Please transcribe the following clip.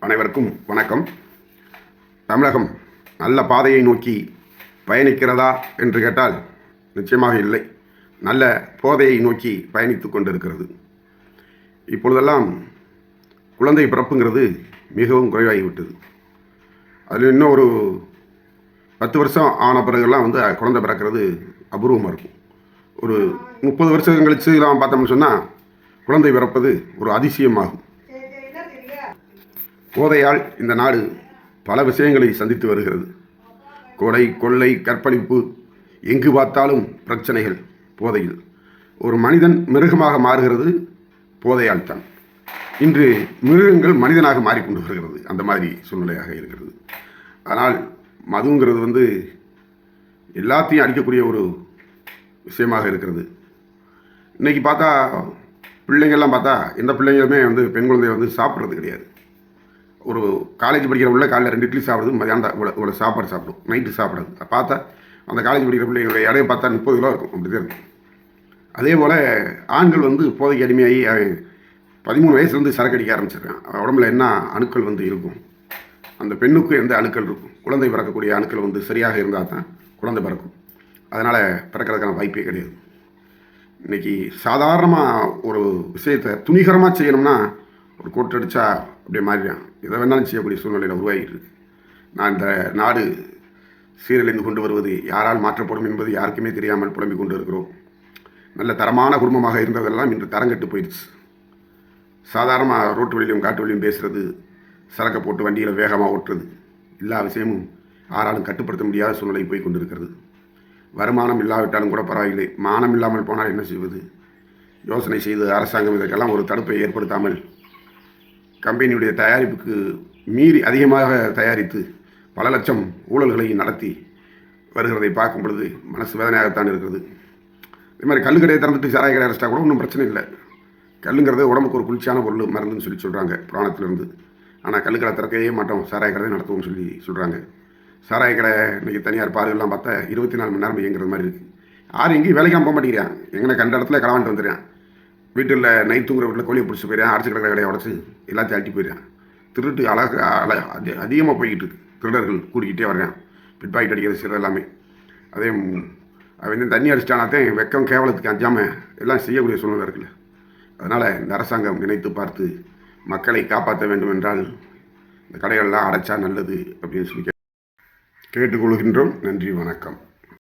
அனைவருக்கும் வணக்கம். தமிழகம் நல்ல பாதையை நோக்கி பயணிக்கிறதா என்று கேட்டால் நிச்சயமாக இல்லை. நல்ல போதையை நோக்கி பயணித்து கொண்டிருக்கிறது. இப்பொழுதெல்லாம் குழந்தை பிறப்புங்கிறது மிகவும் குறைவாகிவிட்டது. அதில் இன்னும் ஒரு 10 வருஷம் ஆன பிறகுலாம் குழந்தை பிறக்கிறது அபூர்வமாக இருக்கும். ஒரு 30 வருஷம் கழிச்சு எல்லாம் பார்த்தோம்னு சொன்னால் குழந்தை பிறப்பது ஒரு அதிசயமாகும். போதையால் இந்த நாடு பல விஷயங்களை சந்தித்து வருகிறது. கொலை, கொள்ளை, கற்பழிப்பு, எங்கு பார்த்தாலும் பிரச்சனைகள். போதையில் ஒரு மனிதன் மிருகமாக மாறுகிறது போதையால் தான். இன்று மிருகங்கள் மனிதனாக மாறிக்கொண்டு வருகிறது. அந்த மாதிரி சூழ்நிலையாக இருக்கிறது. ஆனால் மதுங்கிறது எல்லாத்தையும் அடிக்கக்கூடிய ஒரு விஷயமாக இருக்கிறது. இன்றைக்கி பார்த்தா பிள்ளைங்கள்லாம் பார்த்தா எந்த பிள்ளைங்களுமே பெண் குழந்தைய சாப்பிட்றது கிடையாது. ஒரு காலேஜ் படிக்கிற உள்ள காலையில் 2 இட்லி சாப்பிடுது, மதியானம் இவ்வளோ சாப்பாடு சாப்பிடும், நைட்டு சாப்பிடாது. பார்த்தா அந்த காலேஜ் படிக்கிற பிள்ளைங்களுடைய எடையை பார்த்தா 30 கிலோ இருக்கும். அப்படி தான் இருக்கும். அதே போல் ஆண்கள் போதைக்கு அடிமையாகி 13 வயசுலேருந்து சரக்கு அடிக்க ஆரம்பிச்சிருக்கான். உடம்புல என்ன அணுக்கள் இருக்கும், அந்த பெண்ணுக்கு எந்த அணுக்கள் இருக்கும், குழந்தை பிறக்கக்கூடிய அணுக்கள் சரியாக இருந்தால் தான் குழந்தை பிறக்கும். அதனால் பிறக்கிறதுக்கான வாய்ப்பே கிடையாது. இன்றைக்கி சாதாரணமாக ஒரு விஷயத்தை துணிகரமாக செய்யணும்னா ஒரு கோட்டு அடித்தா அப்படியே மாறிடான். எதை வேணாலும் செய்யக்கூடிய சூழ்நிலையில் உருவாகிட்டு இருக்கு. நான் இந்த நாடு சீரழிந்து கொண்டு வருவது யாரால் மாற்றப்படும் என்பது யாருக்குமே தெரியாமல் புலம்பிக் கொண்டு இருக்கிறோம். நல்ல தரமான குடும்பமாக இருந்ததெல்லாம் இன்று தரங்கட்டு போயிடுச்சு. சாதாரணமாக ரோட்டு வழியிலும் காட்டு வழியும் பேசுகிறது, சரக்கை போட்டு வண்டியில் வேகமாக ஓட்டுறது, எல்லா விஷயமும் யாராலும் கட்டுப்படுத்த முடியாத சூழ்நிலை போய் கொண்டு இருக்கிறது. வருமானம் இல்லாவிட்டாலும் கூட பரவாயில்லை, மானம் இல்லாமல் போனால் என்ன செய்வது? யோசனை செய்து அரசாங்கம் இதற்கெல்லாம் ஒரு தடுப்பை ஏற்படுத்தாமல் கம்பெனியுடைய தயாரிப்புக்கு மீறி அதிகமாக தயாரித்து பல லட்சம் ஊழல்களை நடத்தி வருகிறதை பார்க்கும் பொழுது மனசு வேதனையாகத்தான் இருக்கிறது. இதே மாதிரி கல்லுக்கடையை திறந்துட்டு சாராய கடை அரைச்சிட்டா கூட ஒன்றும் பிரச்சனை இல்லை. கல்லுங்கிறது உடம்புக்கு ஒரு குளிர்ச்சியான பொருள், மருந்துன்னு சொல்கிறாங்க புராணத்திலிருந்து. ஆனால் கல்லுக்கடை திறக்கவே மாட்டோம், சாராய கடை நடத்துவோம்னு சொல்கிறாங்க. சாராய கடை இன்றைக்கி தனியார் பாருகள்லாம் பார்த்தா 24 மணி நேரம் இயங்குறது மாதிரி இருக்குது. யாரும் எங்கேயும் வேலைக்காக போக மாட்டேங்கிறான். எங்கே கண்ட இடத்துல களவாண்டு வந்துடுறான். வீட்டில் நைட் தூங்குற வீட்டில் கோழியை பிடிச்சி போயிடுறான், அரைச்சி கிடக்கிற கடையை உடச்சி எல்லாத்தையும் அழட்டி போயிடுறான். திருட்டு அதிகமாக போய்கிட்டு இருக்கு. திருடர்கள் கூடிக்கிட்டே வர்றான். பிட் பாக்கெட் அடிக்கிறது சில எல்லாமே. அதே அவன் தண்ணி அடிச்சிட்டானாத்தே வெக்கம் கேவலத்துக்கு அஞ்சாமல் எல்லாம் செய்யக்கூடிய சூழ்நிலை இருக்குல்ல. அதனால் இந்த அரசாங்கம் நினைத்து பார்த்து மக்களை காப்பாற்ற வேண்டும் என்றால் இந்த கடைகள்லாம் அடைச்சா நல்லது அப்படின்னு சொல்லி கேட்டுக்கொள்கின்றோம். நன்றி, வணக்கம்.